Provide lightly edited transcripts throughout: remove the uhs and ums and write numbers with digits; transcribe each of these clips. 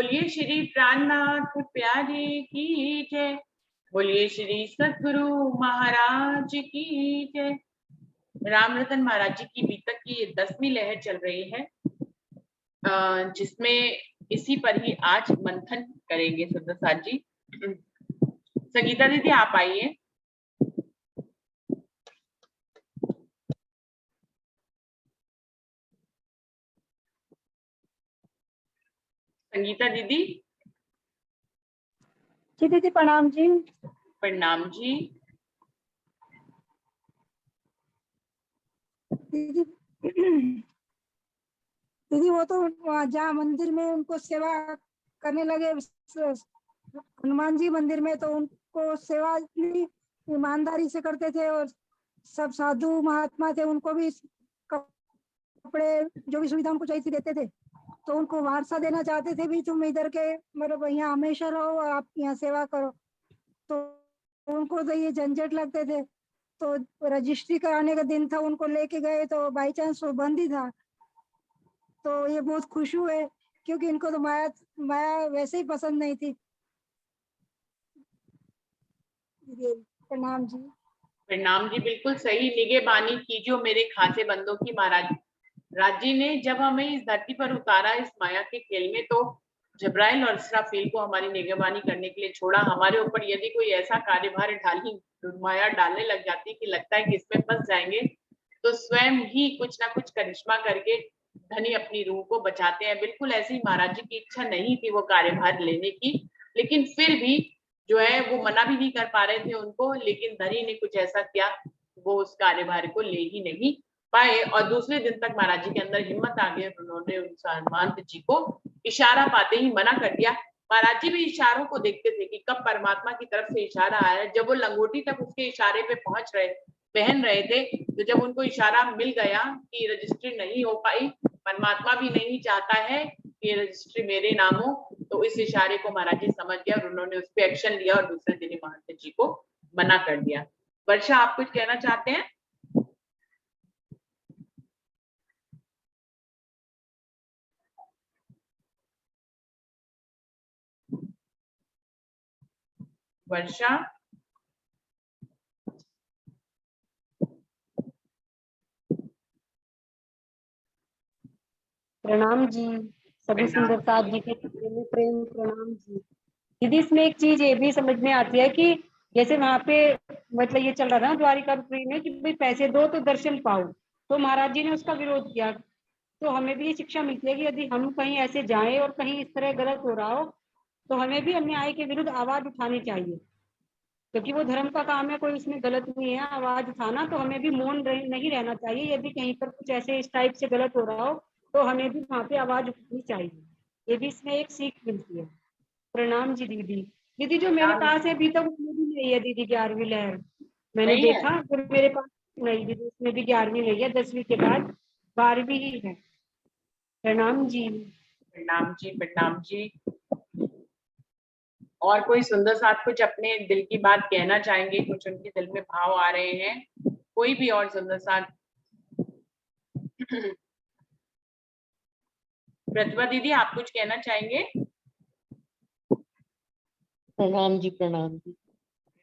बोलिए श्री प्राणनाथ प्यारे की जय। बोलिए श्री सद्गुरु महाराज की जय। राम रतन महाराज जी की बीतक की ये 10वीं लहर चल रही है, जिसमें इसी पर ही आज मंथन करेंगे सुंदर साथ जी। संगीता दीदी आप आइए। संगीता दीदी। जी दीदी प्रणाम जी। प्रणाम जी। दीदी दीदी वो तो जहाँ मंदिर में उनको सेवा करने लगे, हनुमान जी मंदिर में, तो उनको सेवा इतनी ईमानदारी से करते थे और सब साधु महात्मा थे, उनको भी कपड़े जो भी सुविधा उनको चाहिए थी देते थे। तो उनको वारसा देना चाहते थे भी, तुम इधर के मतलब यहाँ हमेशा रहो और आप यहाँ सेवा करो। तो उनको तो ये झंझट लगते थे। तो रजिस्ट्री कराने का दिन था, उनको लेके गए तो बाई चांस वो बंद ही था। तो ये बहुत खुश हुए क्योंकि इनको तो माया माया वैसे ही पसंद नहीं थी। प्रणाम जी। प्रणाम जी, बिल्कुल सही निगहबानी कीजियो मेरे खासे बंदों की। महाराज राज जी ने जब हमें इस धरती पर उतारा इस माया के खेल में, तो जब्राइल और इसराफील को हमारी निगहबानी करने के लिए छोड़ा। हमारे ऊपर यदि कोई ऐसा कार्यभार ढाली माया डालने लग जाती कि लगता है कि इसमें फंस जाएंगे, तो स्वयं ही कुछ ना कुछ करिश्मा करके धनी अपनी रूह को बचाते हैं। बिल्कुल ऐसी महाराज जी की इच्छा नहीं थी वो कार्यभार लेने की, लेकिन फिर भी जो है वो मना भी नहीं कर पा रहे थे उनको, लेकिन धनी ने कुछ ऐसा किया, वो उस कार्यभार को ले ही नहीं पाए। और दूसरे दिन तक महाराज जी के अंदर हिम्मत आ गई, उन्होंने उन हनुमान जी को इशारा पाते ही मना कर दिया। महाराज जी भी इशारों को देखते थे कि कब परमात्मा की तरफ से इशारा आया। जब वो लंगोटी तक उसके इशारे पे पहन रहे थे, तो जब उनको इशारा मिल गया कि रजिस्ट्री नहीं हो पाई, परमात्मा भी नहीं चाहता है कि रजिस्ट्री मेरे नाम हो, तो इस इशारे को महाराज जी समझ गया और उन्होंने उस पर एक्शन लिया और दूसरे दिन महंत जी को मना कर दिया। वर्षा आप कुछ कहना चाहते हैं? वर्षा। प्रणाम जी। सभी सुंदरता जी के प्रेम प्रणाम जी। दीदी इसमें एक चीज ये भी समझ में आती है कि जैसे वहां पे मतलब ये चल रहा था ना द्वारिकापुरी में कि भाई पैसे दो तो दर्शन पाओ, तो महाराज जी ने उसका विरोध किया। तो हमें भी ये शिक्षा मिलती है कि यदि हम कहीं ऐसे जाएं और कहीं इस तरह गलत हो रहा हो, तो हमें भी अन्याय के विरुद्ध आवाज उठानी चाहिए, क्योंकि वो धर्म का काम है, कोई इसमें गलत नहीं है आवाज उठाना। तो हमें भी मौन नहीं रहना चाहिए। यदि कहीं पर कुछ ऐसे इस टाइप से गलत हो रहा हो, तो हमें भी वहां पे आवाज उठानी चाहिए। ये भी इसमें एक सीख मिलती है। प्रणाम जी दीदी। दीदी जो मेरे पास है अभी तक उसमें भी नहीं है दीदी 11वीं लहर। मैंने नहीं है? देखा फिर मेरे पास नहीं दीदी, उसमें भी 11वीं नहीं है, 10वीं के बाद 12वीं ही है। प्रणाम जी। प्रणाम जी। प्रणाम जी। और कोई सुंदर साथ कुछ अपने दिल की बात कहना चाहेंगे? कुछ उनके दिल में भाव आ रहे हैं? कोई भी और सुंदर साथ? प्रतिभा दीदी आप कुछ कहना चाहेंगे? प्रणाम जी। प्रणाम जी।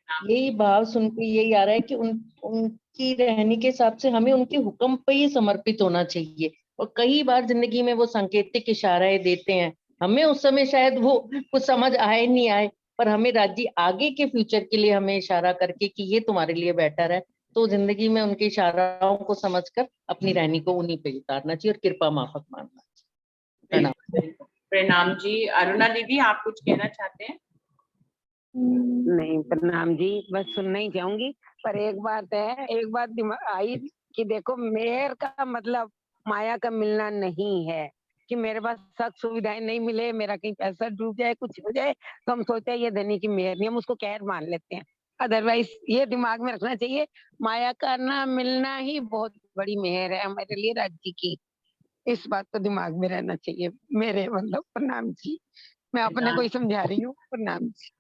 यही भाव सुन के यही आ रहा है कि उनकी रहने के हिसाब से हमें उनके हुक्म पे ही समर्पित होना चाहिए। और कई बार जिंदगी में वो सांकेतिक इशारे देते हैं, हमें उस समय शायद वो कुछ समझ आए नहीं आए, पर हमें राज्य आगे के फ्यूचर के लिए हमें इशारा करके कि ये तुम्हारे लिए बेटर है, तो जिंदगी में उनके इशारों को समझकर अपनी रहनी को उन्हीं पे उतारना चाहिए और कृपा माफक मानना चाहिए। प्रणाम। प्रणाम जी। अरुणा दीदी आप कुछ कहना चाहते हैं? नहीं प्रणाम जी, बस सुनना ही चाहूंगी। पर एक बात है, एक बात दिमाग आई कि देखो मेहर का मतलब माया का मिलना नहीं है कि मेरे पास सब सुविधाएं नहीं मिले, मेरा कहीं पैसा डूब जाए, कुछ हो जाए, तो हम सोचते हैं ये धनी की मेहर नहीं, हम उसको कहर मान लेते हैं। अदरवाइज ये दिमाग में रखना चाहिए, माया का ना मिलना ही बहुत बड़ी मेहर है हमारे लिए राज्य की। इस बात को दिमाग में रहना चाहिए मेरे मतलब। प्रणाम जी, मैं अपने को ही समझा रही हूँ। प्रणाम जी।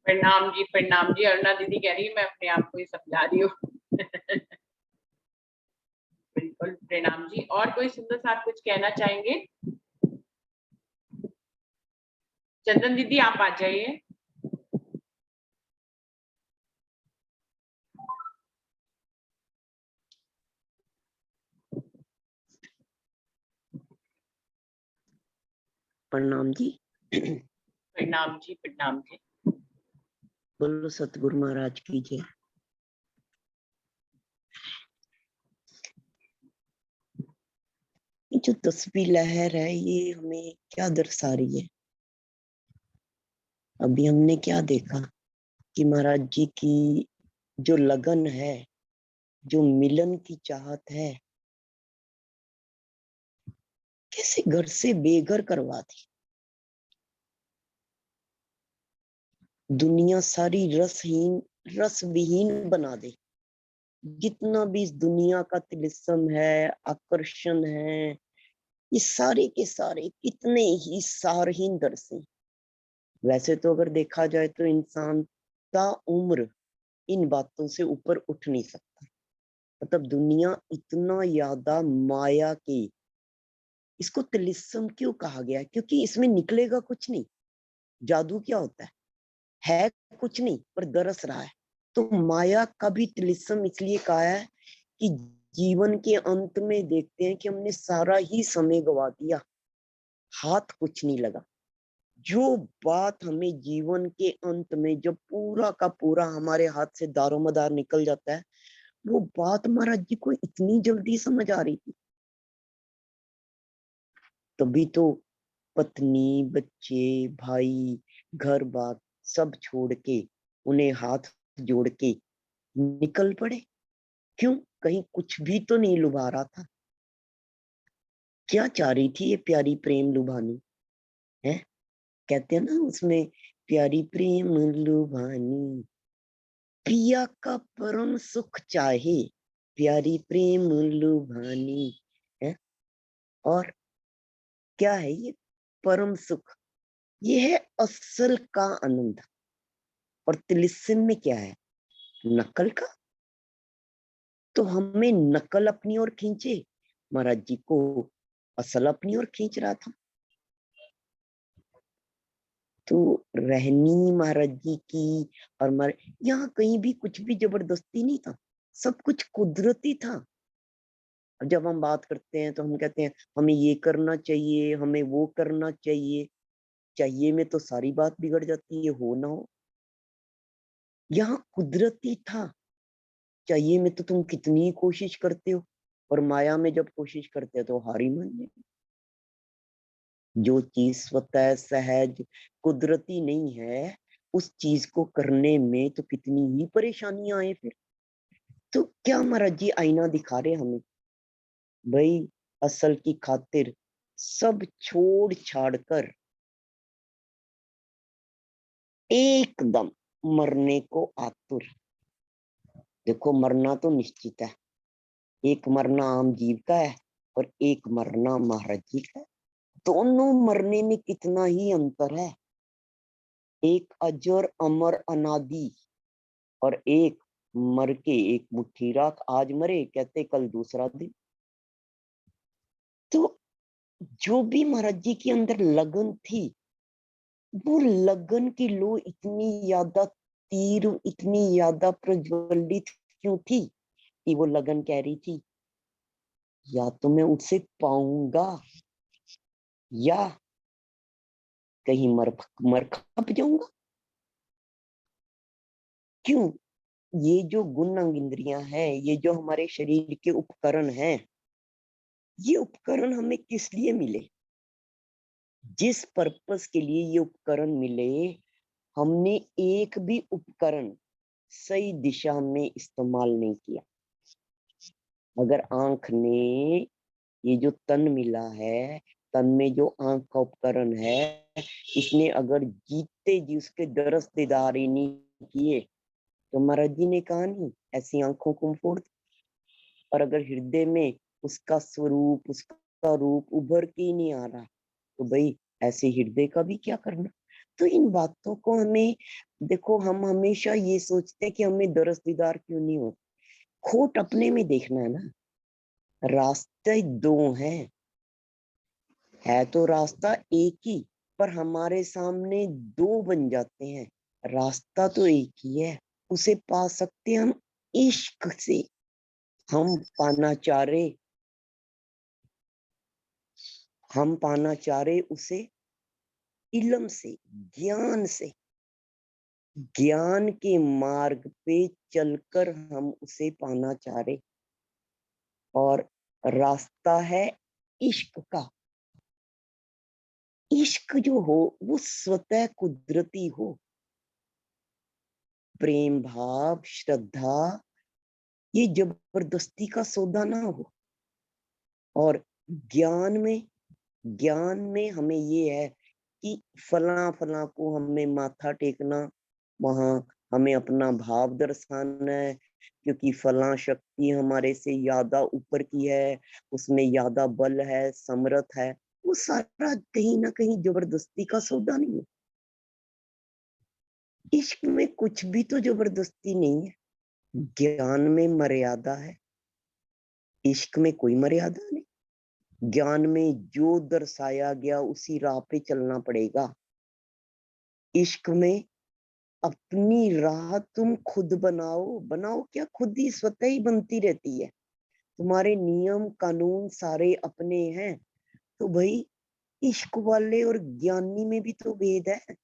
प्रणाम जी। प्रणाम जी। अरुणा दीदी कह रही है मैं अपने आप को ही समझा रही हूँ। बिल्कुल प्रणाम जी। और कोई सुंदर साथ कुछ कहना चाहेंगे? चंदन दीदी आप आ जाइए। प्रणाम जी। प्रणाम जी, प्रणाम जी। बोलो सतगुरु महाराज की जय। ये जो 10वीं लहर है ये हमें क्या दर्शा रही है? अभी हमने क्या देखा कि महाराज जी की जो लगन है, जो मिलन की चाहत है, कैसे घर से बेघर करवा दी। दुनिया सारी रसहीन, रस विहीन बना दे। जितना भी इस दुनिया का तिलिस्म है, आकर्षण है, ये सारे के सारे कितने ही सारहीन दर्शे। वैसे तो अगर देखा जाए तो इंसान ता उम्र इन बातों से ऊपर उठ नहीं सकता। मतलब दुनिया इतना ज्यादा माया की, इसको तिलिस्म क्यों कहा गया? क्योंकि इसमें निकलेगा कुछ नहीं। जादू क्या होता है कुछ नहीं पर दरस रहा है। तो माया का भी तिलिस्म इसलिए कहा है कि जीवन के अंत में देखते हैं कि हमने सारा ही समय गवा दिया, हाथ कुछ नहीं लगा। जो बात हमें जीवन के अंत में जब पूरा का पूरा हमारे हाथ से दारोमदार निकल जाता है, वो बात महाराज जी को इतनी जल्दी समझ आ रही थी। तभी तो पत्नी, बच्चे, भाई, घर बार सब छोड़ के, उन्हें हाथ जोड़ के निकल पड़े। क्यों? कहीं कुछ भी तो नहीं लुभा रहा था। क्या चाह रही थी ये प्यारी प्रेम लुभानी है? कहते हैं ना उसमें, प्यारी प्रेम लुभानी पिया का परम सुख चाहे, प्यारी प्रेम लुभानी है। और क्या है ये परम सुख? ये है असल का आनंद। और तिलिस्म में क्या है? नकल का। तो हमें नकल अपनी ओर खींचे, महाराज जी को असल अपनी ओर खींच रहा था। तो रहनी महाराज जी की और यहाँ कहीं भी कुछ भी जबरदस्ती नहीं था, सब कुछ कुदरती था। और जब हम बात करते हैं तो हम कहते हैं हमें ये करना चाहिए, हमें वो करना चाहिए। चाहिए में तो सारी बात बिगड़ जाती है, हो ना हो। यहाँ कुदरती था। चाहिए में तो तुम कितनी कोशिश करते हो, और माया में जब कोशिश करते हो तो हार ही मान जाते। जो चीज स्वतः सहज कुदरती नहीं है, उस चीज को करने में तो कितनी ही परेशानियां आए फिर। तो क्या महाराज जी आईना दिखा रहे हमें? भाई असल की खातिर सब छोड़ छाड़ कर एकदम मरने को आतुर। देखो मरना तो निश्चित है, एक मरना आम जीव का है और एक मरना महाराज जी का है। दोनों मरने में कितना ही अंतर है। एक अजर अमर अनादि और एक मर के एक मुट्ठी राख, आज मरे कहते कल दूसरा दिन। तो जो भी महाराज जी के अंदर लगन थी, वो लगन की लो इतनी ज्यादा तीर, इतनी ज्यादा प्रज्वलित क्यों थी कि वो लगन कह रही थी या तो मैं उससे पाऊंगा या कहीं मर खप जाऊंगा। क्यों? ये जो गुण अंग इंद्रियां हैं, ये जो हमारे शरीर के उपकरण हैं, ये उपकरण हमें किस लिए मिले? जिस पर्पस के लिए ये उपकरण मिले, हमने एक भी उपकरण सही दिशा में इस्तेमाल नहीं किया। अगर आंख ने, ये जो तन मिला है, तन में जो आंख का उपकरण है, इसने अगर जीते जी उसके दरस दीदार ही नहीं किए तो महाराज जी ने कहा नहीं ऐसी आंखों को फोड़। और अगर हृदय में उसका स्वरूप, उसका रूप उभर के ही नहीं आ रहा तो भाई ऐसे हृदय का भी क्या करना। तो इन बातों को हमें, देखो हम हमेशा ये सोचते हैं कि हमें दरस दीदार क्यों नहीं हो। खोट अपने में देखना है ना। रास्ते दो हैं, है तो रास्ता एक ही, पर हमारे सामने दो बन जाते हैं। रास्ता तो एक ही है, उसे पा सकते हम इश्क से। हम पाना चाह रहे उसे इल्म से, ज्ञान से। ज्ञान के मार्ग पे चलकर हम उसे पाना चाह रहे, और रास्ता है इश्क का। इश्क जो हो वो स्वतः कुदरती हो, प्रेम भाव, श्रद्धा, ये जबरदस्ती का सौदा ना हो। और ज्ञान में हमें ये है कि फला फला को हमें माथा टेकना, वहां हमें अपना भाव दर्शाना है, क्योंकि फला शक्ति हमारे से ज्यादा ऊपर की है, उसमें ज्यादा बल है, समर्थ है। वो सारा कहीं ना कहीं जबरदस्ती का सौदा नहीं है। इश्क में कुछ भी तो जबरदस्ती नहीं है। ज्ञान में मर्यादा है, इश्क में कोई मर्यादा नहीं। ज्ञान में जो दर्शाया गया उसी राह पे चलना पड़ेगा। इश्क में अपनी राह तुम खुद बनाओ क्या, खुद ही स्वतः ही बनती रहती है। तुम्हारे नियम कानून सारे अपने हैं। तो भाई इश्क वाले और ज्ञानी में भी तो भेद है।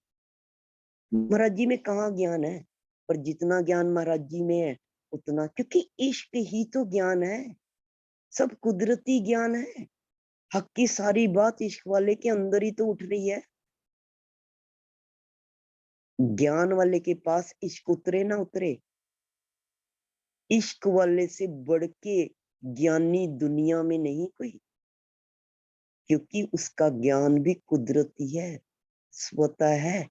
महाराज जी में कहाँ ज्ञान है, पर जितना ज्ञान महाराज जी में है उतना, क्योंकि इश्क ही तो ज्ञान है, सब कुदरती ज्ञान है। हक की सारी बात इश्क वाले के अंदर ही तो उठ रही है। ज्ञान वाले के पास इश्क उतरे ना उतरे, इश्क वाले से बढ़ के ज्ञानी दुनिया में नहीं कोई, क्योंकि उसका ज्ञान भी कुदरती है, स्वतः है,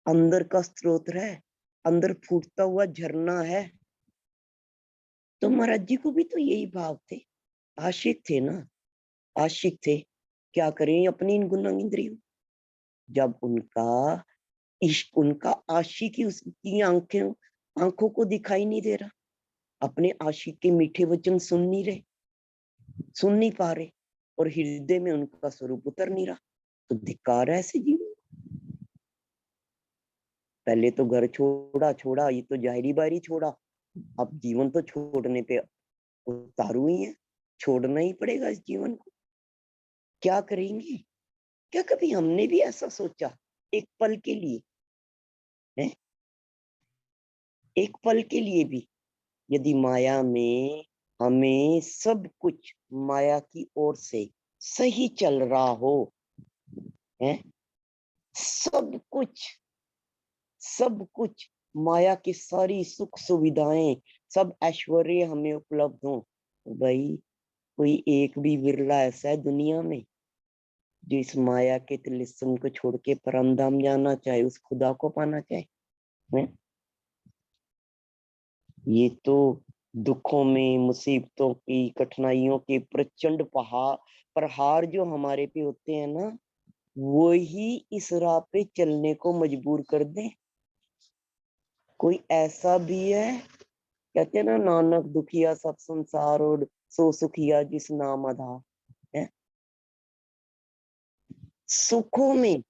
अंदर का स्रोत है, अंदर फूटता हुआ झरना है। तो महाराज जी को भी तो यही भाव थे, आशिक थे ना, आशिक थे। क्या करें अपनी इन गुनाह इंद्रियों, जब उनका इश्क, उनका आशिकी उसकी आंखों को दिखाई नहीं दे रहा, अपने आशिक के मीठे वचन सुन नहीं पा रहे, और हृदय में उनका स्वरूप उतर नहीं रहा, तो धिक्कार है ऐसे जीवन। पहले तो घर छोड़ा, ये तो जाहिरी बारी छोड़ा, अब जीवन तो छोड़ने पे उतारू ही है, छोड़ना ही पड़ेगा इस जीवन को। क्या करेंगे? क्या कभी हमने भी ऐसा सोचा एक पल के लिए है? एक पल के लिए भी यदि माया में हमें सब कुछ माया की ओर से सही चल रहा हो, है सब कुछ माया की सारी सुख सुविधाएं, सब ऐश्वर्य हमें उपलब्ध हो, तो भाई कोई एक भी विरला ऐसा है दुनिया में जो इस माया के तिलिस्म को छोड़ के परम धाम जाना चाहे, उस खुदा को पाना चाहे है? ये तो दुखों में, मुसीबतों की, कठिनाइयों के प्रचंड प्रहार जो हमारे पे होते हैं ना, वो ही इस राह पे चलने को मजबूर कर दे। कोई ऐसा भी है, कहते हैं ना, नानक दुखिया सब संसार और सो सुखिया जिस नाम आधार है। सुखों में,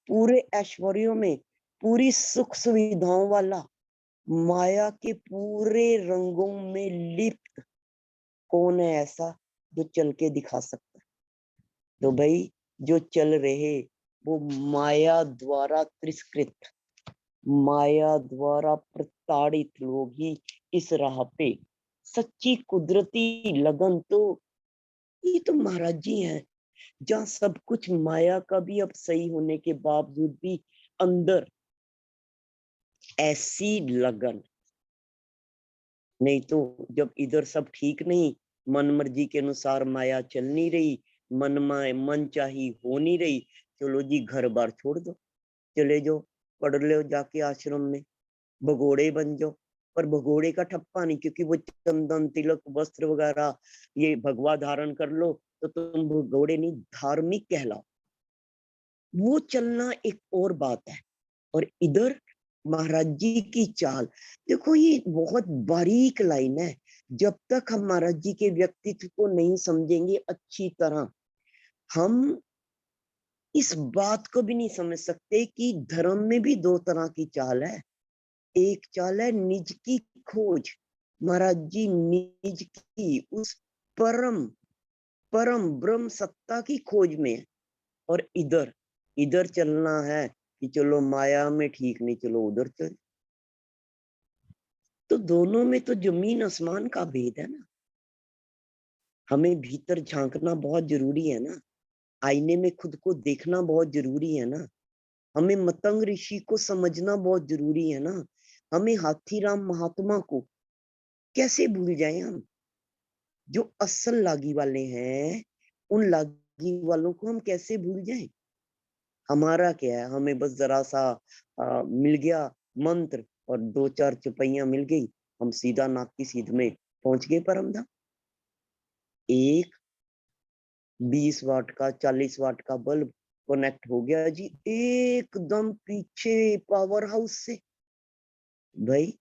पूरे ऐश्वर्यों में, पूरी सुख सुविधाओं वाला, माया के पूरे रंगों में लिप्त कौन है ऐसा जो चल के दिखा सकता? तो भाई जो चल रहे वो माया द्वारा तिरस्कृत, माया द्वारा प्रताड़ित लोग ही इस राह पे, सच्ची कुदरती लगन तो ये तो महाराज जी हैं, जहाँ सब कुछ माया का भी अब सही होने के बावजूद भी अंदर ऐसी लगन। नहीं तो जब इधर सब ठीक नहीं, मन मर्जी के अनुसार माया चल नहीं रही, मन चाही हो नहीं रही, चलो जी घर बार छोड़ दो, चले जाओ पढ़ लो जाके आश्रम में, भगोड़े बन जाओ। पर भगोड़े का ठप्पा नहीं, क्योंकि वो चंदन तिलक वस्त्र वगैरह ये भगवा धारण कर लो तो तुम भगोड़े नहीं, धार्मिक कहलाओ। वो चलना एक और बात है। और इधर महाराज जी की चाल देखो, ये बहुत बारीक लाइन है। जब तक हम महाराज जी के व्यक्तित्व को नहीं समझेंगे अच्छी तरह, हम इस बात को भी नहीं समझ सकते कि धर्म में भी दो तरह की चाल है। एक चाल है निज की खोज, महाराज जी निज की उस परम परम ब्रह्म सत्ता की खोज में है, और इधर इधर चलना है कि चलो माया में ठीक नहीं, चलो उधर चल। तो दोनों में तो जमीन आसमान का भेद है ना। हमें भीतर झांकना बहुत जरूरी है ना, आईने में खुद को देखना बहुत जरूरी है ना, हमें मतंग ऋषि को समझना बहुत जरूरी है ना, हमें हाथीराम महात्मा को कैसे भूल जाए हम। जो असल लागी वाले हैं उन लागी वालों को हम कैसे भूल जाएं। हमारा क्या है, हमें बस जरा सा मिल गया मंत्र और दो चार चुपैया मिल गई, हम सीधा नाक की सीध में पहुंच गए परमधाम। एक 20 वाट का 40 वाट का बल्ब कनेक्ट हो गया जी एकदम पीछे पावर हाउस से। भाई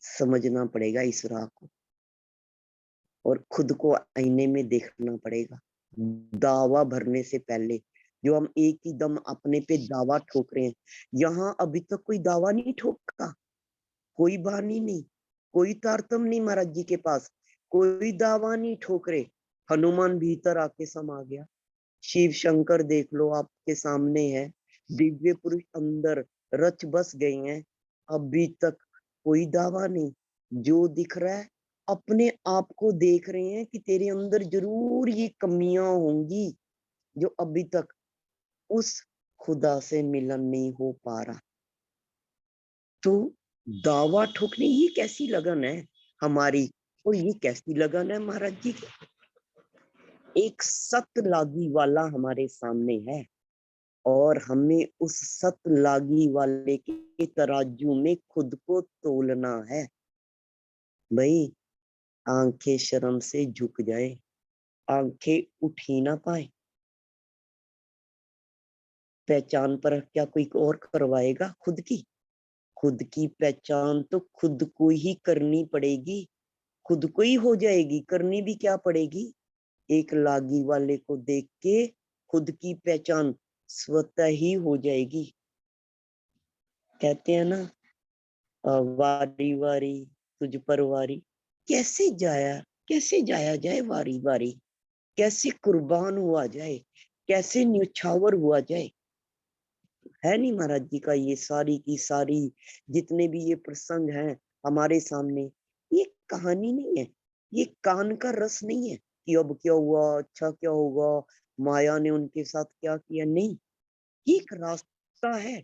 समझना पड़ेगा इस राह को, और खुद को आईने में देखना पड़ेगा दावा भरने से पहले। जो हम एक ही दम अपने पे दावा ठोक रहे हैं, यहाँ अभी तक कोई दावा नहीं ठोका, कोई बहानी नहीं, कोई तारतम नहीं महाराज जी के पास, कोई दावा नहीं ठोक रहे। हनुमान भीतर आके समा गया, शिव शंकर देख लो आपके सामने है, दिव्य पुरुष अंदर रच बस गए हैं, अभी तक कोई दावा नहीं। जो दिख रहा है अपने आप को देख रहे हैं कि तेरे अंदर जरूर ये कमियां होंगी जो अभी तक उस खुदा से मिलन नहीं हो पा रहा। तो दावा ठोकने ये कैसी लगन है हमारी, और ये कैसी लगन है महाराज जी की। एक सत लागी वाला हमारे सामने है, और हमें उस सत लागी वाले के तराजू में खुद को तोलना है। भाई आंखें शर्म से झुक जाए, आंखें उठ ही ना पाए। पहचान पर क्या कोई और करवाएगा? खुद की पहचान तो खुद को ही करनी पड़ेगी, खुद को ही हो जाएगी। करनी भी क्या पड़ेगी? एक लागी वाले को देख के खुद की पहचान स्वतः ही हो जाएगी। कहते हैं ना वारी वारी तुझ पर वारी, कैसे जाया जाए वारी वारी, कैसे कुर्बान हुआ जाए, कैसे न्यौछावर हुआ जाए। है नहीं महाराज जी का ये सारी की सारी जितने भी ये प्रसंग हैं हमारे सामने, ये कहानी नहीं है, ये कान का रस नहीं है कि अब क्या हुआ, अच्छा क्या होगा, माया ने उनके साथ क्या किया। नहीं, ये एक रास्ता है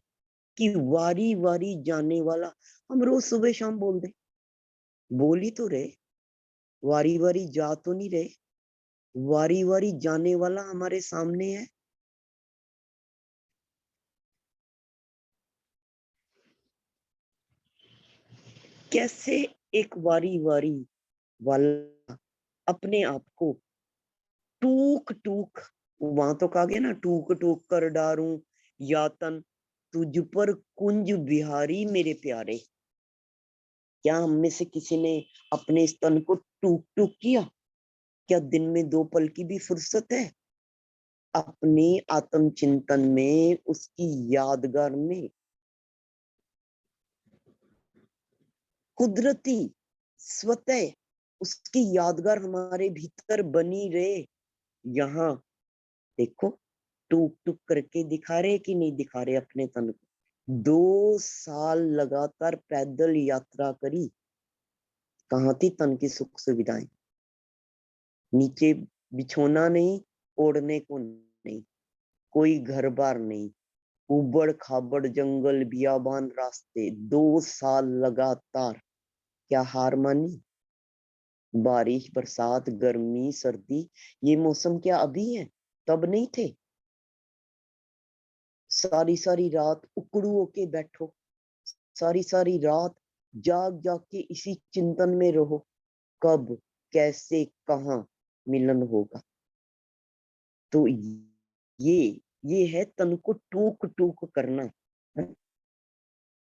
कि वारी वारी जाने वाला। हम रोज सुबह शाम बोल ही तो रहे, वारी वारी जा तो नहीं रहे, वारी वारी जाने वाला हमारे सामने है। कैसे एक वारी वारी वाला अपने आप को टूक टूक, वहां तो कहा गया ना, टूक टूक कर डारूं यातन तुझ पर कुंज बिहारी मेरे प्यारे। क्या हम में से किसी ने अपने इस तन को टूक टूक किया? क्या दिन में 2 पल की भी फुर्सत है अपने आत्मचिंतन में, उसकी यादगार में? कुदरती स्वतः उसकी यादगार हमारे भीतर बनी रहे। यहाँ देखो टूक टूक करके दिखा रहे कि नहीं दिखा रहे अपने तन को। 2 साल लगातार पैदल यात्रा करी, कहाँ थी तन की सुख सुविधाएं? नीचे बिछोना नहीं, ओढ़ने को नहीं, कोई घर बार नहीं, उबड़ खाबड़ जंगल बियाबान रास्ते, 2 साल लगातार। क्या हार मानी? बारिश बरसात गर्मी सर्दी ये मौसम क्या अभी है? तब नहीं थे। सारी सारी रात उकड़ू होके बैठो, सारी सारी रात जाग जाग के इसी चिंतन में रहो, कब कैसे कहाँ मिलन होगा। तो ये है तन को टूक टूक करना।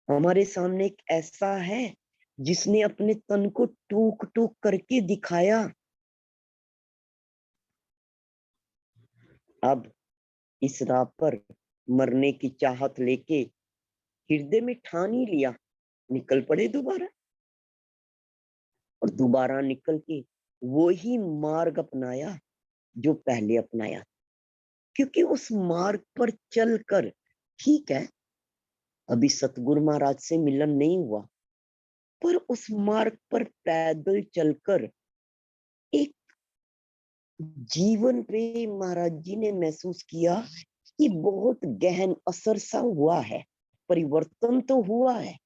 हमारे सामने एक ऐसा है जिसने अपने तन को टूक टूक करके दिखाया। अब इस राह पर मरने की चाहत लेके हृदय में ठान ही लिया, निकल पड़े दोबारा, और दोबारा निकल के वो ही मार्ग अपनाया जो पहले अपनाया। क्योंकि उस मार्ग पर चलकर, ठीक है अभी सतगुरु महाराज से मिलन नहीं हुआ, पर उस मार्ग पर पैदल चलकर एक जीवन पे महाराज जी ने महसूस किया कि बहुत गहन असर सा हुआ है, परिवर्तन तो हुआ है।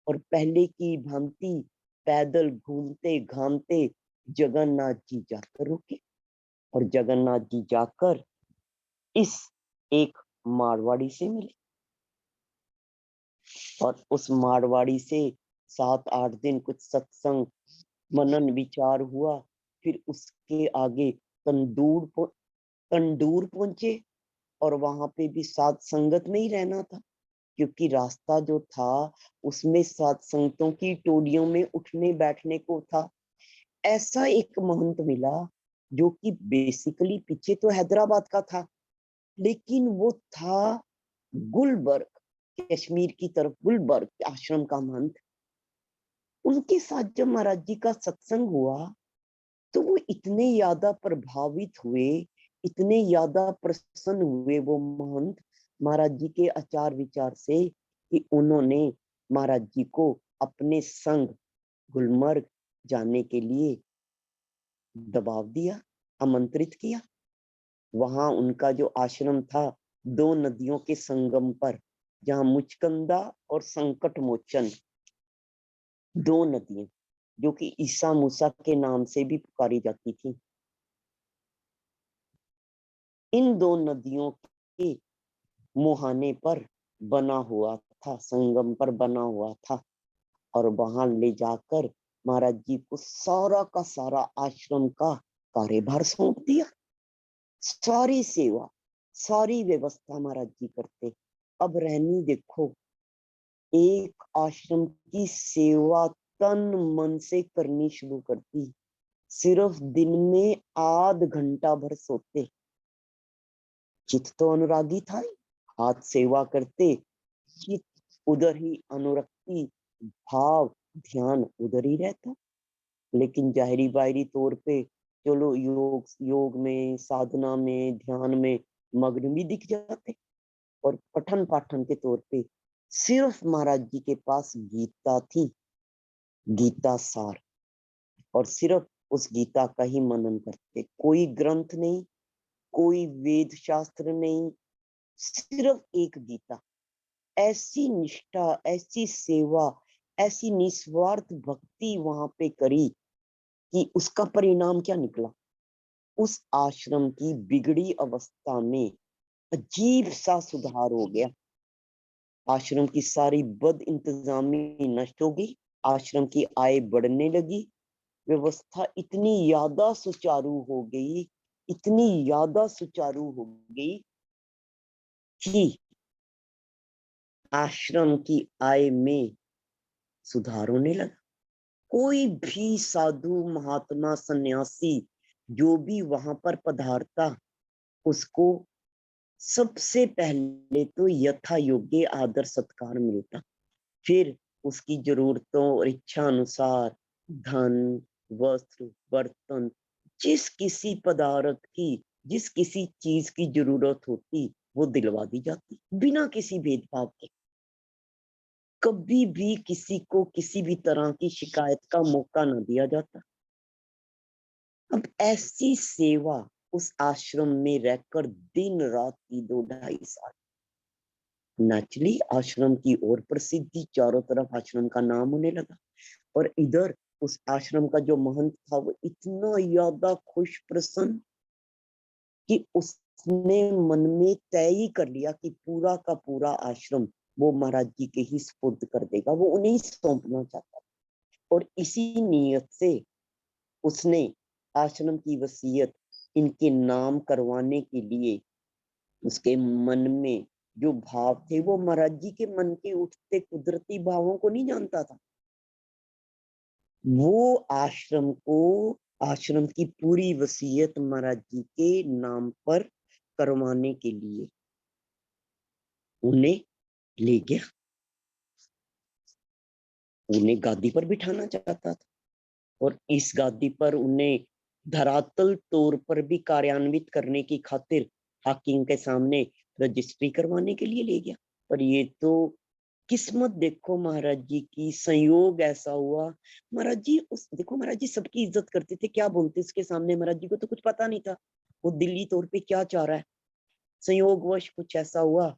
और पहले की भांति पैदल घूमते घामते जगन्नाथ जी जाकर रुके, और जगन्नाथ जी जाकर इस एक मारवाड़ी से मिले, और उस मारवाड़ी से 7-8 दिन कुछ सत्संग मनन विचार हुआ। फिर उसके आगे तंदूर पहुंचे, और वहां पे भी साध संगत में ही रहना था, क्योंकि रास्ता जो था उसमें साध संगतों की टोलियों में उठने बैठने को था। ऐसा एक महंत मिला जो कि बेसिकली पीछे तो हैदराबाद का था, लेकिन वो था गुलबर्ग, कश्मीर की तरफ गुलबर्ग आश्रम का महंत। उनके साथ जब महाराज जी का सत्संग हुआ तो वो इतने ज्यादा प्रभावित हुए, इतने ज्यादा प्रसन्न हुए वो महंत महाराज जी के आचार विचार से, कि उन्होंने महाराज जी को अपने संग गुलमर्ग जाने के लिए दबाव दिया, आमंत्रित किया। वहां उनका जो आश्रम था 2 नदियों के संगम पर, जहां मुचकंदा और संकट मोचन 2 नदियां जो कि ईसा मूसा के नाम से भी पुकारी जाती थी, इन 2 नदियों के मुहाने पर बना हुआ था, संगम पर बना हुआ था। और वहां ले जाकर महाराज जी को सारा का सारा आश्रम का कार्यभार सौंप दिया। सारी सेवा, सारी व्यवस्था महाराज जी करते। अब रहनी देखो, एक आश्रम की सेवा तन मन से करनी शुरू करती, सिर्फ दिन में आध घंटा भर सोते। चित्त तो अनुरागी था ही, हाथ सेवा करते, चित्त उधर ही, अनुरक्ति भाव ध्यान उधर ही रहता। लेकिन जाहिरी बाहिरी तौर पे चलो योग में, साधना में, ध्यान में मग्न भी दिख जाते, और पठन पाठन के तौर पे सिर्फ महाराज जी के पास गीता थी, गीता सार, और सिर्फ उस गीता का ही मनन करते। कोई ग्रंथ नहीं, कोई वेद शास्त्र नहीं, सिर्फ एक गीता। ऐसी निष्ठा, ऐसी सेवा, ऐसी निस्वार्थ भक्ति वहां पे करी कि उसका परिणाम क्या निकला। उस आश्रम की बिगड़ी अवस्था में अजीब सा सुधार हो गया। आश्रम की सारी बद इंतजामी नष्ट हो गई, आश्रम की आय बढ़ने लगी, व्यवस्था इतनी ज्यादा सुचारू हो गई, इतनी ज्यादा सुचारू हो गई कि आश्रम की आय में सुधार होने लगा। कोई भी साधु महात्मा सन्यासी जो भी वहां पर पधारता, उसको सबसे पहले तो यथा योग्य आदर सत्कार मिलता, फिर उसकी जरूरतों और इच्छा अनुसार धन, वस्त्र, बर्तन, जिस किसी पदार्थ की, जिस किसी चीज की जरूरत होती वो दिलवा दी जाती, बिना किसी भेदभाव के। कभी भी किसी को किसी भी तरह की शिकायत का मौका न दिया जाता। अब ऐसी सेवा उस आश्रम में रहकर दिन रात की 2-2.5 साल, नेचुरली आश्रम की ओर प्रसिद्धि, चारों तरफ आश्रम का नाम होने लगा। और इधर उस आश्रम का जो महंत था वो इतना ज्यादा खुश प्रसन्न कि उसने मन में तय ही कर लिया कि पूरा का पूरा आश्रम वो महाराज जी के ही सुपुर्द कर देगा, वो उन्हें ही सौंपना चाहता। और इसी नियत से उसने आश्रम की वसीयत इनके नाम करवाने के लिए, उसके मन में जो भाव थे, वो महाराज जी के मन के उठते कुदरती भावों को नहीं जानता था। वो आश्रम को, आश्रम की पूरी वसीयत महाराज जी के नाम पर करवाने के लिए उन्हें ले गया, उन्हें गादी पर बिठाना चाहता था और इस गादी पर उन्हें धरातल तौर पर भी कार्यान्वित करने की खातिर हाकिम के सामने रजिस्ट्री करवाने के लिए ले गया। पर ये तो किस्मत देखो महाराज जी की, संयोग ऐसा हुआ। महाराज जी देखो महाराज जी सबकी इज्जत करते थे, क्या बोलते उसके सामने, महाराज जी को तो कुछ पता नहीं था वो दिल्ली तौर पे क्या चाह रहा है। संयोगवश कुछ ऐसा हुआ,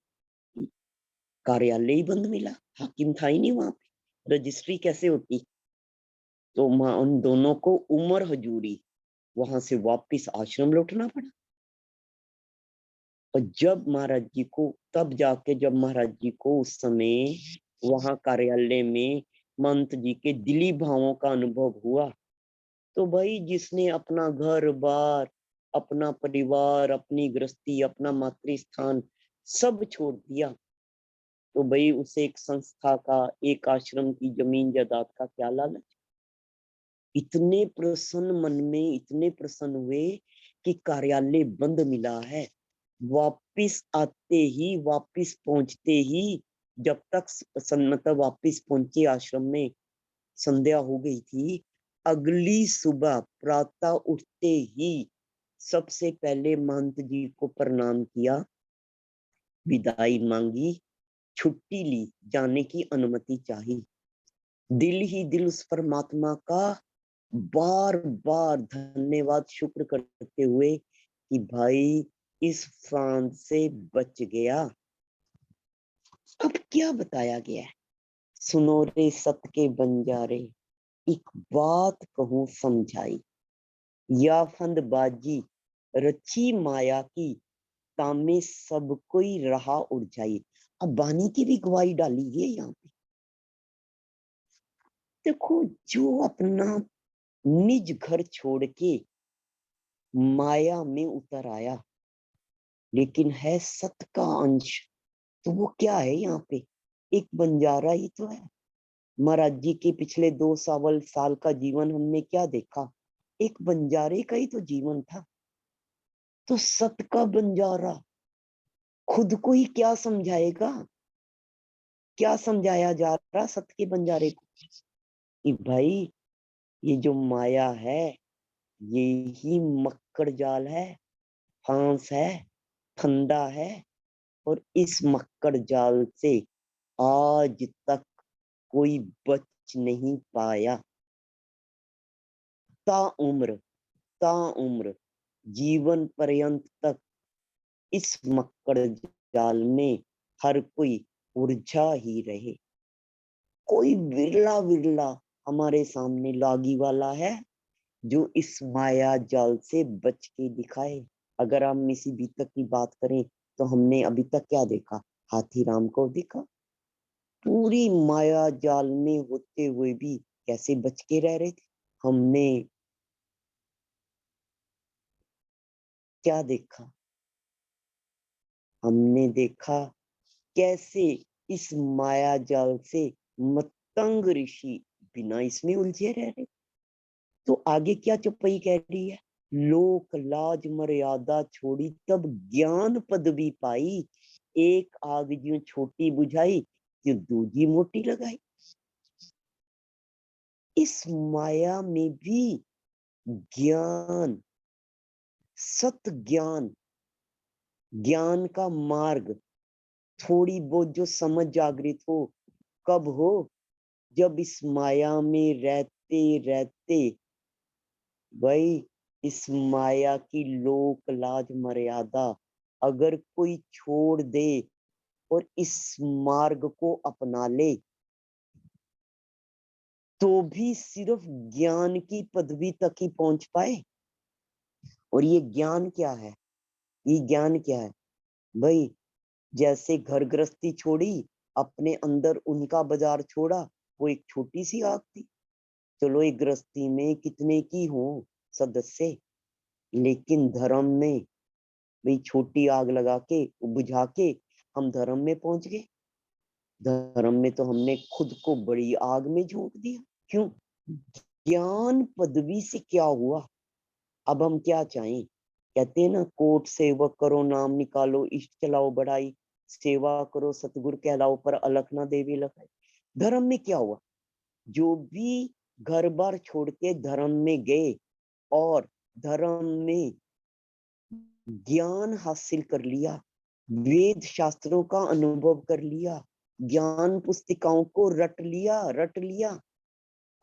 कार्यालय ही बंद मिला, हाकिम था ही नहीं वहां पे, रजिस्ट्री कैसे होती। तो उन दोनों को उम्र हजूरी वहां से वापस आश्रम लौटना पड़ा। और जब महाराज जी को, तब जाके जब महाराज जी को उस समय वहां कार्यालय में महंत जी के दिली भावों का अनुभव हुआ, तो भाई जिसने अपना घर बार, अपना परिवार, अपनी गृहस्थी, अपना मातृस्थान सब छोड़ दिया, तो भाई उसे एक संस्था का, एक आश्रम की जमीन जायदाद का क्या लालच। इतने प्रसन्न मन में, इतने प्रसन्न हुए कि कार्यालय बंद मिला है, वापिस आते ही, वापिस पहुंचते ही, जब तक मतलब वापिस पहुंचे आश्रम में संध्या हो गई थी, अगली सुबह प्रातः उठते ही सबसे पहले महंत जी को प्रणाम किया, विदाई मांगी, छुट्टी ली, जाने की अनुमति चाही। दिल ही दिल उस परमात्मा का बार बार धन्यवाद शुक्र करते हुए कि भाई इस फांद से बच गया। अब क्या बताया गया है, सुनो रे सत के बंजारे, एक बात कहूं समझाई, या फंदबाजी रची माया की, तामे सब कोई रहा उलझाई। अब बानी की भी गवाही डाली है यहाँ पे। देखो जो अपना निज घर छोड़ के माया में उतर आया, लेकिन है सत का अंश, तो वो क्या है यहाँ पे, एक बंजारा ही तो है। महाराज जी के पिछले 2 साल का जीवन हमने क्या देखा, एक बंजारे का ही तो जीवन था। तो सत का बंजारा खुद को ही क्या समझाएगा, क्या समझाया जा रहा सत के बंजारे को कि भाई ये जो माया है ये ही मक्कड़ जाल है, फांस है, फंदा है, और इस मक्कड़ जाल से आज तक कोई बच नहीं पाया। ताउम्र जीवन पर्यंत तक इस मक्कड़ जाल में हर कोई उलझा ही रहे। कोई विरला विरला हमारे सामने लागी वाला है जो इस माया जाल से बच के दिखाए। अगर हम इसी बीतक की बात करें तो हमने अभी तक क्या देखा, हाथीराम को देखा, पूरी माया जाल में होते हुए भी कैसे बच के रह रहे थे। हमने क्या देखा, हमने देखा कैसे इस माया जाल से मतंग ऋषि बिना इसमें उलझे रह रहे। तो आगे क्या चौपाई कह रही है, लोक लाज मर्यादा छोड़ी तब ज्ञान पदवी पाई, एक आग जो छोटी बुझाई जो दूजी मोटी लगाई। इस माया में भी ज्ञान, सत ज्ञान, ज्ञान का मार्ग, थोड़ी बहुत जो समझ जागृत हो, कब हो, जब इस माया में रहते रहते भाई इस माया की लोक लाज मर्यादा अगर कोई छोड़ दे और इस मार्ग को अपना ले, तो भी सिर्फ ज्ञान की पदवी तक ही पहुंच पाए। और ये ज्ञान क्या है, ये ज्ञान क्या है भाई, जैसे घर गृहस्थी छोड़ी, अपने अंदर उनका बाजार छोड़ा, वो एक छोटी सी आग थी। चलो एक गृहस्थी में कितने की हो सदस्य, लेकिन धर्म में भाई छोटी आग लगा के बुझा के हम धर्म में पहुंच गए। धर्म में तो हमने खुद को बड़ी आग में झोंक दिया। क्यों, ज्ञान पदवी से क्या हुआ, अब हम क्या चाहें, कहते हैं ना कोट सेवक करो नाम निकालो इष्ट चलाओ बढ़ाई, सेवा करो सतगुरु कहलाओ पर अलख ना देवी लखाए। धर्म में क्या हुआ, जो भी घर बार छोड़ के धर्म में गए और धर्म में ज्ञान हासिल कर लिया, वेद शास्त्रों का अनुभव कर लिया, ज्ञान पुस्तिकाओं को रट लिया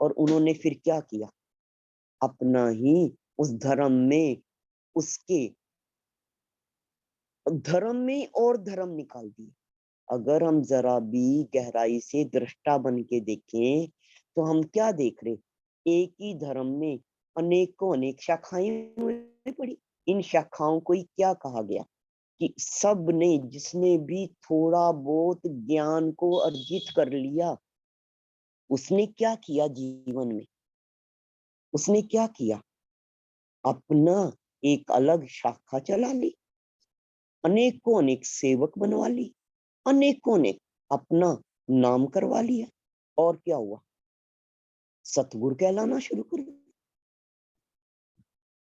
और उन्होंने फिर क्या किया, अपना ही उस धर्म में उसके धर्म में और धर्म निकाल दिए। अगर हम जरा भी गहराई से दृष्टा बन के देखें तो हम क्या देख रहे, एक ही धर्म में अनेकों अनेक शाखाएं पड़ी। इन शाखाओं को ही क्या कहा गया कि सब ने, जिसने भी थोड़ा बहुत ज्ञान को अर्जित कर लिया, उसने क्या किया जीवन में, उसने क्या किया, अपना एक अलग शाखा चला ली, अनेकों अनेक सेवक बनवा ली, अनेकों ने अपना नाम करवा लिया और क्या हुआ, सतगुरु कहलाना शुरू कर दिया।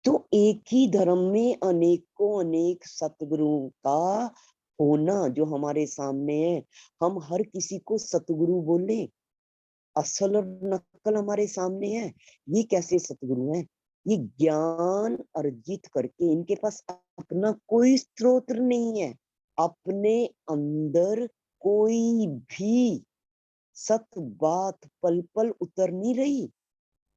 तो एक ही धर्म में अनेकों अनेक सतगुरुओं का होना जो हमारे सामने है, हम हर किसी को सतगुरु बोले, असल और नकल हमारे सामने है। ये कैसे सतगुरु हैं, ये ज्ञान अर्जित करके, इनके पास अपना कोई स्रोत नहीं है, अपने अंदर कोई भी सत बात पल पल उतर नहीं रही,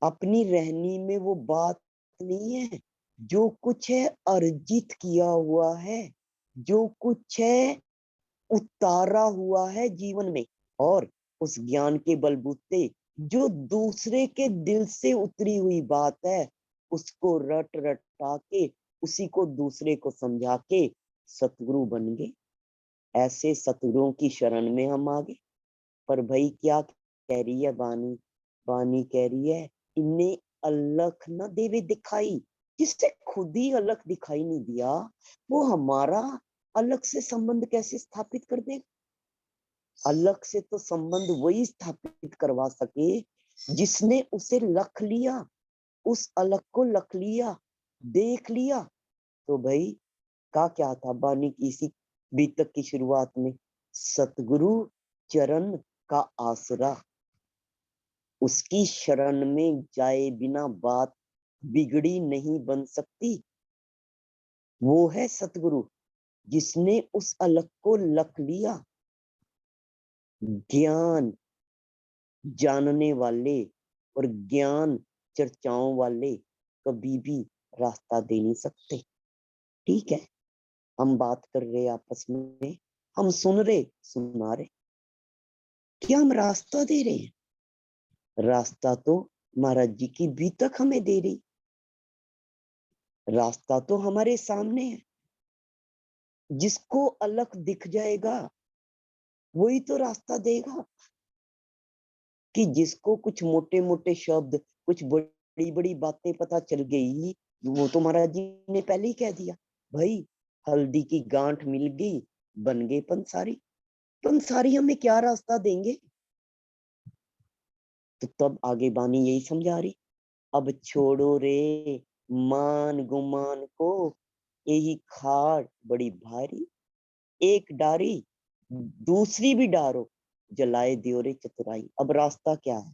अपनी रहनी में वो बात नहीं है। जो कुछ है अर्जित किया हुआ है, जो कुछ है उतारा हुआ है जीवन में, और उस ज्ञान के बलबूते जो दूसरे के दिल से उतरी हुई बात है, उसको रट रटा के उसी को दूसरे को समझा के सतगुरु बन गए। ऐसे सतगुरुओं की शरण में हम आ गए। पर भाई क्या कह रही है बानी, बानी कह रही है इन्हें अलख न देवे दिखाई, जिससे खुद ही अलग दिखाई नहीं दिया, वो हमारा अलग से संबंध कैसे स्थापित कर देगा। अलग से तो संबंध वही स्थापित करवा सके जिसने उसे लख लिया, उस अलग को लख लिया, देख लिया। तो भाई का क्या था बानी की इसी बीतक की शुरुआत में, सतगुरु चरण का आसरा, उसकी शरण में जाए बिना बात बिगड़ी नहीं बन सकती। वो है सतगुरु जिसने उस अलग को लख लिया। ज्ञान जानने वाले और ज्ञान चर्चाओं वाले कभी भी रास्ता दे नहीं सकते। ठीक है, हम बात कर रहे आपस में, हम सुन रहे सुना रहे, क्या हम रास्ता दे रहे हैं? रास्ता तो महाराज जी की बीतक हमें दे रही, रास्ता तो हमारे सामने है। जिसको अलग दिख जाएगा वही तो रास्ता देगा। कि जिसको कुछ मोटे मोटे शब्द, कुछ बड़ी बड़ी बातें पता चल गई, वो तो महाराज जी ने पहले ही कह दिया, भाई हल्दी की गांठ मिल गई, बन गए पंसारी। पंसारी हमें क्या रास्ता देंगे? तो तब आगे बानी यही समझा रही, अब छोड़ो रे मान गुमान को, यही खाड़ बड़ी भारी, एक डारी दूसरी भी डारो, जलाए दियो रे चतुराई। अब रास्ता क्या है?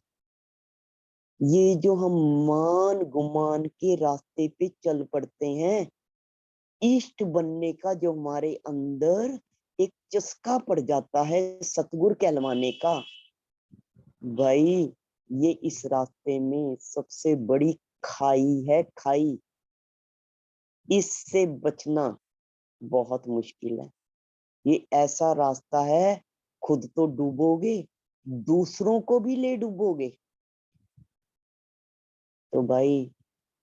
ये जो हम मान गुमान के रास्ते पे चल पड़ते हैं, इष्ट बनने का जो हमारे अंदर एक चस्का पड़ जाता है सतगुरु कहलवाने का, भाई ये इस रास्ते में सबसे बड़ी खाई है, खाई। इससे बचना बहुत मुश्किल है। ये ऐसा रास्ता है, खुद तो डूबोगे, दूसरों को भी ले डूबोगे। तो भाई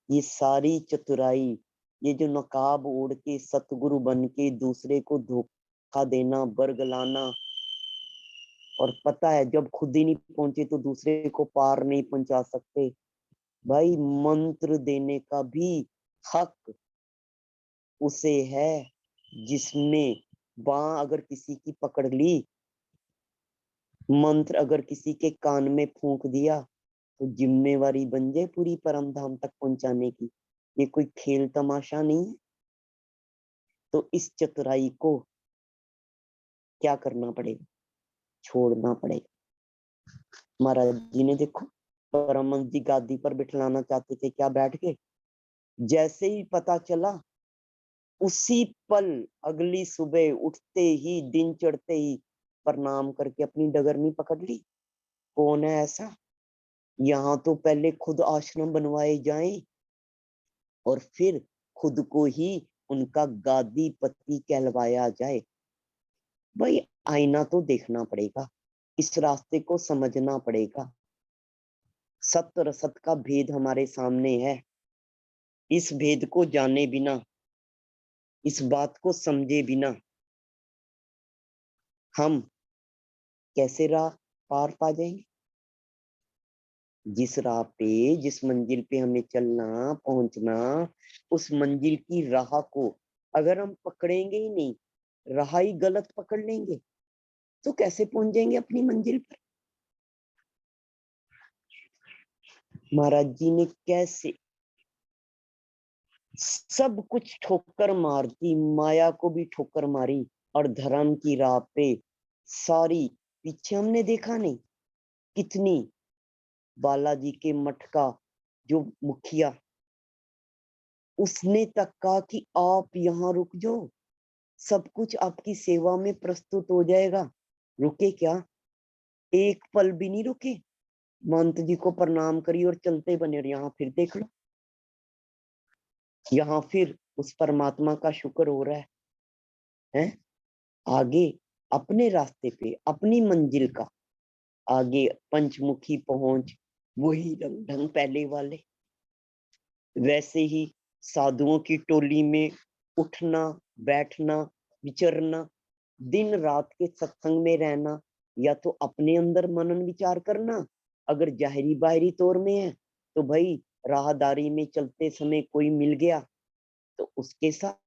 ये सारी चतुराई, ये जो नकाब ओढ़ के सतगुरु बन के दूसरे को धोखा देना, बरगलाना, और पता है जब खुद ही नहीं पहुंचे तो दूसरे को पार नहीं पहुंचा सकते। भाई मंत्र देने का भी हक उसे है जिसने बाँ अगर किसी की पकड़ ली, मंत्र अगर किसी के कान में फूंक दिया, तो जिम्मेवारी बन जाए पूरी परम धाम तक पहुंचाने की। ये कोई खेल तमाशा नहीं है। तो इस चतुराई को क्या करना पड़ेगा? छोड़ना पड़ेगा। महाराज जी ने देखो परमहंस जी गादी पर बिठलाना चाहते थे, क्या बैठ के, जैसे ही पता चला उसी पल अगली सुबह उठते ही, दिन चढ़ते ही प्रणाम करके अपनी डगरनी पकड़ ली। कौन है ऐसा? यहाँ तो पहले खुद आश्रम बनवाए जाएं और फिर खुद को ही उनका गादी पति कहलवाया जाए। भाई आईना तो देखना पड़ेगा, इस रास्ते को समझना पड़ेगा। सत्य और असत का भेद हमारे सामने है। इस भेद को जाने बिना, इस बात को समझे बिना हम कैसे राह पार पा जाएंगे? जिस राह पे, जिस मंजिल पे हमें चलना, पहुंचना, उस मंजिल की राह को अगर हम पकड़ेंगे ही नहीं, राह ही गलत पकड़ लेंगे, तो कैसे पहुंच जाएंगे अपनी मंजिल पर? महाराज जी ने कैसे सब कुछ ठोकर मार दी, माया को भी ठोकर मारी और धर्म की राह पे सारी, पीछे हमने देखा नहीं कितनी, बालाजी के मठ का जो मुखिया, उसने तक कहा कि आप यहाँ रुक जाओ, सब कुछ आपकी सेवा में प्रस्तुत हो जाएगा। रुके क्या? एक पल भी नहीं रुके। महंत जी को प्रणाम करी और चलते बने। और यहाँ फिर देख लो, यहाँ फिर उस परमात्मा का शुक्र हो रहा है? आगे अपने रास्ते पे, अपनी मंजिल का आगे पंचमुखी पहुंच, वही रंग ढंग पहले वाले। वैसे ही साधुओं की टोली में उठना, बैठना, विचरना, दिन रात के सत्संग में रहना, या तो अपने अंदर मनन विचार करना, अगर जाहिरी बाहरी तौर में है तो भाई राहदारी में चलते समय कोई मिल गया तो उसके साथ